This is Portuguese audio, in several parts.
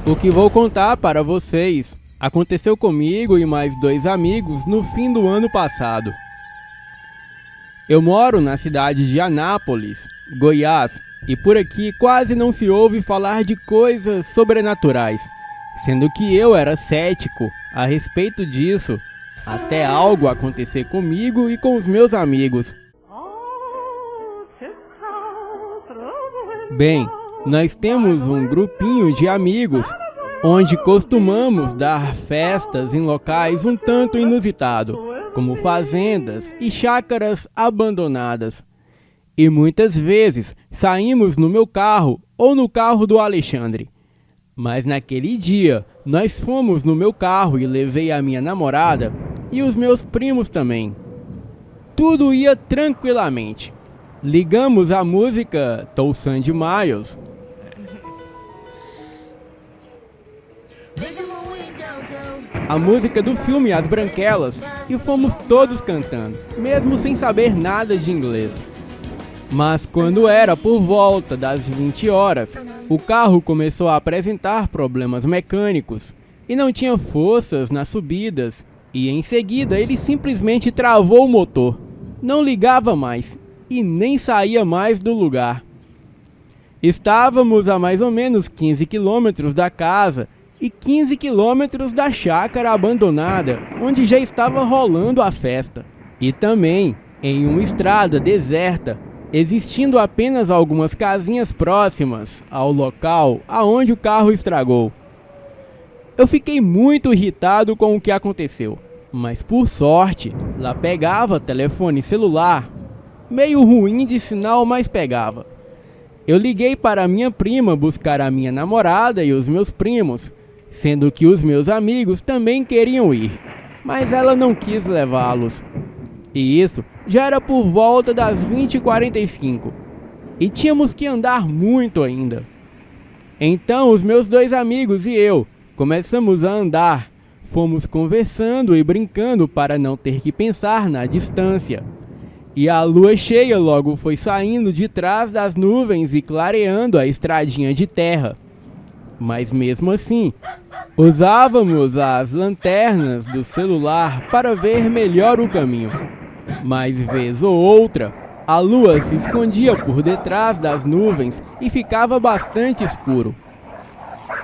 O que vou contar para vocês aconteceu comigo e mais 2 amigos no fim do ano passado. Eu moro na cidade de Anápolis, Goiás, e por aqui quase não se ouve falar de coisas sobrenaturais, sendo que eu era cético a respeito disso, até algo acontecer comigo e com os meus amigos. Bem, nós temos um grupinho de amigos onde costumamos dar festas em locais um tanto inusitados, como fazendas e chácaras abandonadas. E muitas vezes saímos no meu carro ou no carro do Alexandre. Mas naquele dia nós fomos no meu carro e levei a minha namorada e os meus primos também. Tudo ia tranquilamente. Ligamos a música Toussaint de Miles. A música do filme As Branquelas, e fomos todos cantando, mesmo sem saber nada de inglês. Mas quando era por volta das 20 horas, o carro começou a apresentar problemas mecânicos e não tinha forças nas subidas, e em seguida ele simplesmente travou o motor, não ligava mais e nem saía mais do lugar. Estávamos a mais ou menos 15 quilômetros da casa e 15 quilômetros da chácara abandonada, onde já estava rolando a festa. E também em uma estrada deserta, existindo apenas algumas casinhas próximas ao local aonde o carro estragou. Eu fiquei muito irritado com o que aconteceu, mas por sorte, lá pegava telefone celular, meio ruim de sinal, mas pegava. Eu liguei para minha prima buscar a minha namorada e os meus primos, sendo que os meus amigos também queriam ir, mas ela não quis levá-los. E isso já era por volta das 20h45, e tínhamos que andar muito ainda. Então os meus 2 amigos e eu começamos a andar, fomos conversando e brincando para não ter que pensar na distância. E a lua cheia logo foi saindo de trás das nuvens e clareando a estradinha de terra. Mas mesmo assim, usávamos as lanternas do celular para ver melhor o caminho. Mas vez ou outra, a lua se escondia por detrás das nuvens e ficava bastante escuro.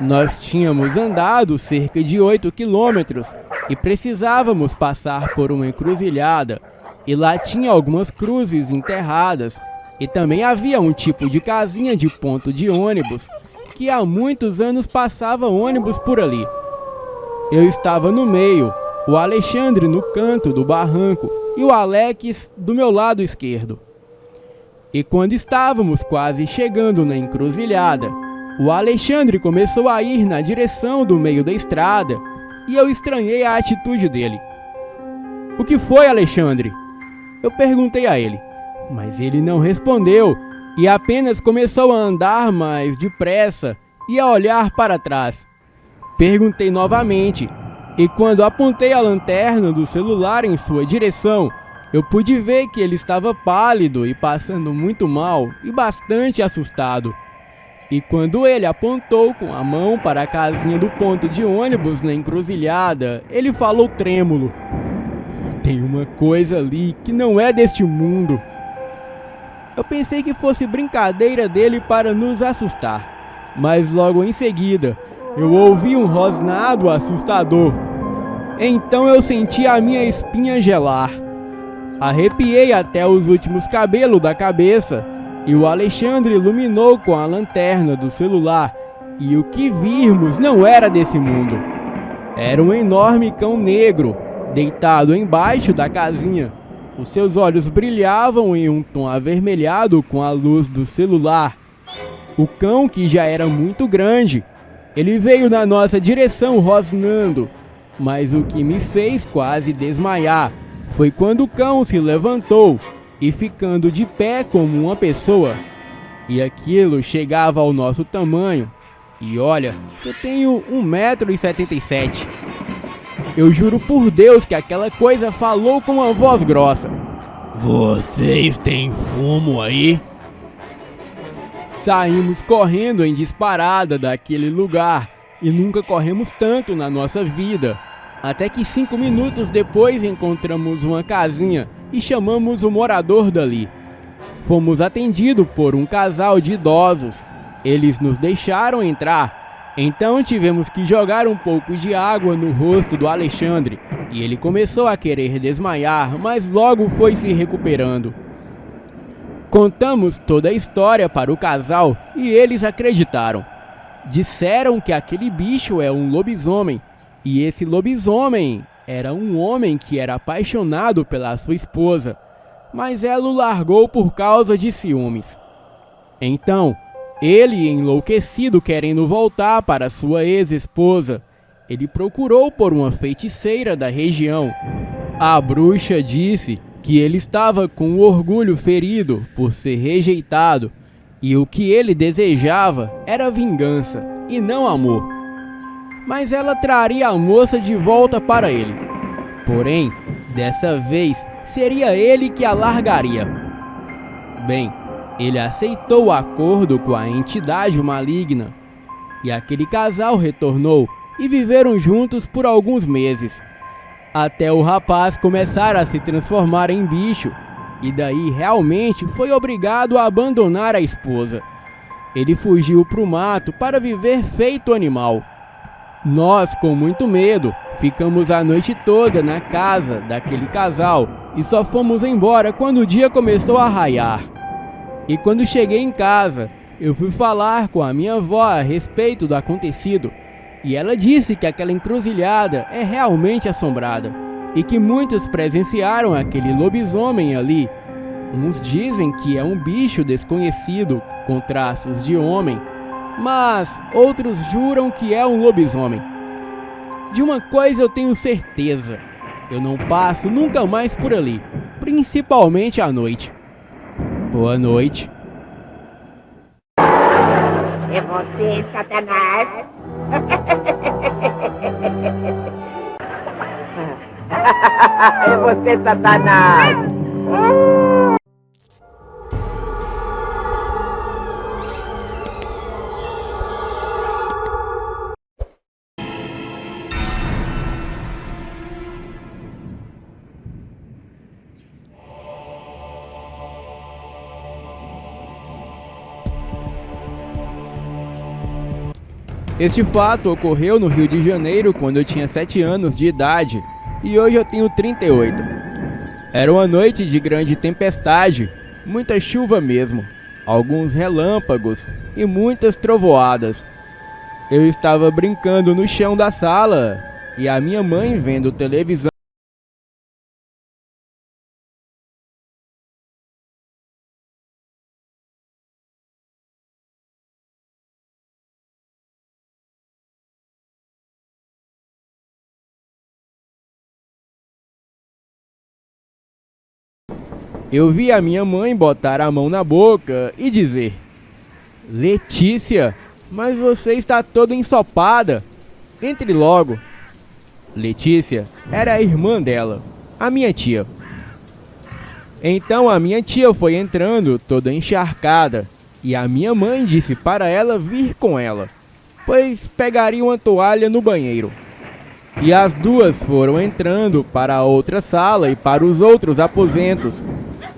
Nós tínhamos andado cerca de 8 quilômetros e precisávamos passar por uma encruzilhada, e lá tinha algumas cruzes enterradas, e também havia um tipo de casinha de ponto de ônibus, que há muitos anos passava ônibus por ali. Eu estava no meio, o Alexandre no canto do barranco e o Alex do meu lado esquerdo. E quando estávamos quase chegando na encruzilhada, o Alexandre começou a ir na direção do meio da estrada e eu estranhei a atitude dele. "O que foi, Alexandre?" Eu perguntei a ele, mas ele não respondeu e apenas começou a andar mais depressa e a olhar para trás. Perguntei novamente, e quando apontei a lanterna do celular em sua direção, eu pude ver que ele estava pálido e passando muito mal e bastante assustado. E quando ele apontou com a mão para a casinha do ponto de ônibus na encruzilhada, ele falou trêmulo: "Tem uma coisa ali que não é deste mundo." Eu pensei que fosse brincadeira dele para nos assustar, mas logo em seguida eu ouvi um rosnado assustador. Então eu senti a minha espinha gelar. Arrepiei até os últimos cabelos da cabeça, e o Alexandre iluminou com a lanterna do celular, e o que vimos não era desse mundo. Era um enorme cão negro, deitado embaixo da casinha. Os seus olhos brilhavam em um tom avermelhado com a luz do celular. O cão, que já era muito grande, ele veio na nossa direção rosnando, mas o que me fez quase desmaiar foi quando o cão se levantou e, ficando de pé como uma pessoa, e aquilo chegava ao nosso tamanho. E olha, eu tenho 1,77 m. Eu juro por Deus que aquela coisa falou com uma voz grossa: "Vocês têm fumo aí?" Saímos correndo em disparada daquele lugar e nunca corremos tanto na nossa vida. Até que 5 minutos depois encontramos uma casinha e chamamos o morador dali. Fomos atendidos por um casal de idosos. Eles nos deixaram entrar. Então tivemos que jogar um pouco de água no rosto do Alexandre e ele começou a querer desmaiar, mas logo foi se recuperando. Contamos toda a história para o casal e eles acreditaram. Disseram que aquele bicho é um lobisomem e esse lobisomem era um homem que era apaixonado pela sua esposa, mas ela o largou por causa de ciúmes. Então, ele, enlouquecido querendo voltar para sua ex-esposa, ele procurou por uma feiticeira da região. A bruxa disse que ele estava com o orgulho ferido por ser rejeitado e o que ele desejava era vingança e não amor. Mas ela traria a moça de volta para ele. Porém, dessa vez seria ele que a largaria. Bem, ele aceitou o acordo com a entidade maligna e aquele casal retornou e viveram juntos por alguns meses, até o rapaz começar a se transformar em bicho e daí realmente foi obrigado a abandonar a esposa. Ele fugiu para o mato para viver feito animal. Nós, com muito medo, ficamos a noite toda na casa daquele casal e só fomos embora quando o dia começou a raiar. E quando cheguei em casa, eu fui falar com a minha avó a respeito do acontecido e ela disse que aquela encruzilhada é realmente assombrada e que muitos presenciaram aquele lobisomem ali. Uns dizem que é um bicho desconhecido com traços de homem, mas outros juram que é um lobisomem. De uma coisa eu tenho certeza: eu não passo nunca mais por ali, principalmente à noite. Boa noite. É você, Satanás? É você, Satanás! Este fato ocorreu no Rio de Janeiro quando eu tinha 7 anos de idade e hoje eu tenho 38. Era uma noite de grande tempestade, muita chuva mesmo, alguns relâmpagos e muitas trovoadas. Eu estava brincando no chão da sala e a minha mãe vendo televisão. Eu vi a minha mãe botar a mão na boca e dizer: Letícia, mas você está toda ensopada. Entre logo. Letícia era a irmã dela, a minha tia. Então a minha tia foi entrando toda encharcada e a minha mãe disse para ela vir com ela, pois pegaria uma toalha no banheiro. E as duas foram entrando para a outra sala e para os outros aposentos.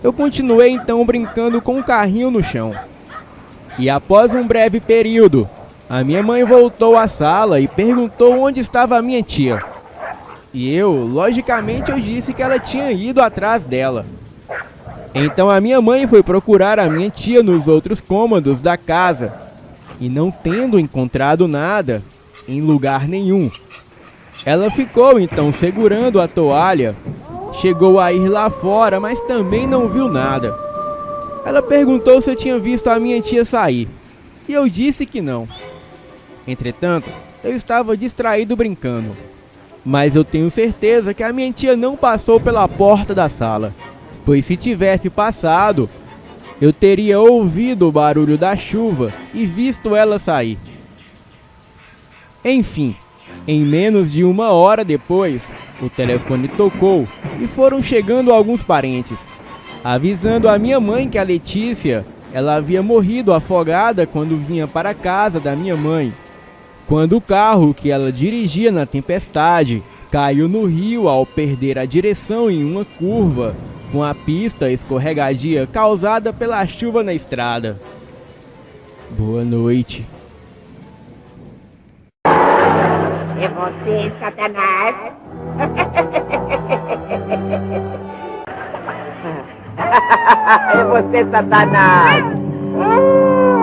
Eu continuei então brincando com o carrinho no chão. E após um breve período, a minha mãe voltou à sala e perguntou onde estava a minha tia. E logicamente, eu disse que ela tinha ido atrás dela. Então a minha mãe foi procurar a minha tia nos outros cômodos da casa. E não tendo encontrado nada, em lugar nenhum, ela ficou então segurando a toalha. Chegou a ir lá fora, mas também não viu nada. Ela perguntou se eu tinha visto a minha tia sair, e eu disse que não. Entretanto, eu estava distraído brincando. Mas eu tenho certeza que a minha tia não passou pela porta da sala, pois se tivesse passado, eu teria ouvido o barulho da chuva e visto ela sair. Enfim, em menos de 1 hora depois, o telefone tocou e foram chegando alguns parentes, avisando a minha mãe que a Letícia, ela havia morrido afogada quando vinha para a casa da minha mãe. quando o carro que ela dirigia na tempestade caiu no rio ao perder a direção em uma curva, com a pista escorregadia causada pela chuva na estrada. Boa noite. É você, Satanás? É você, Satanás?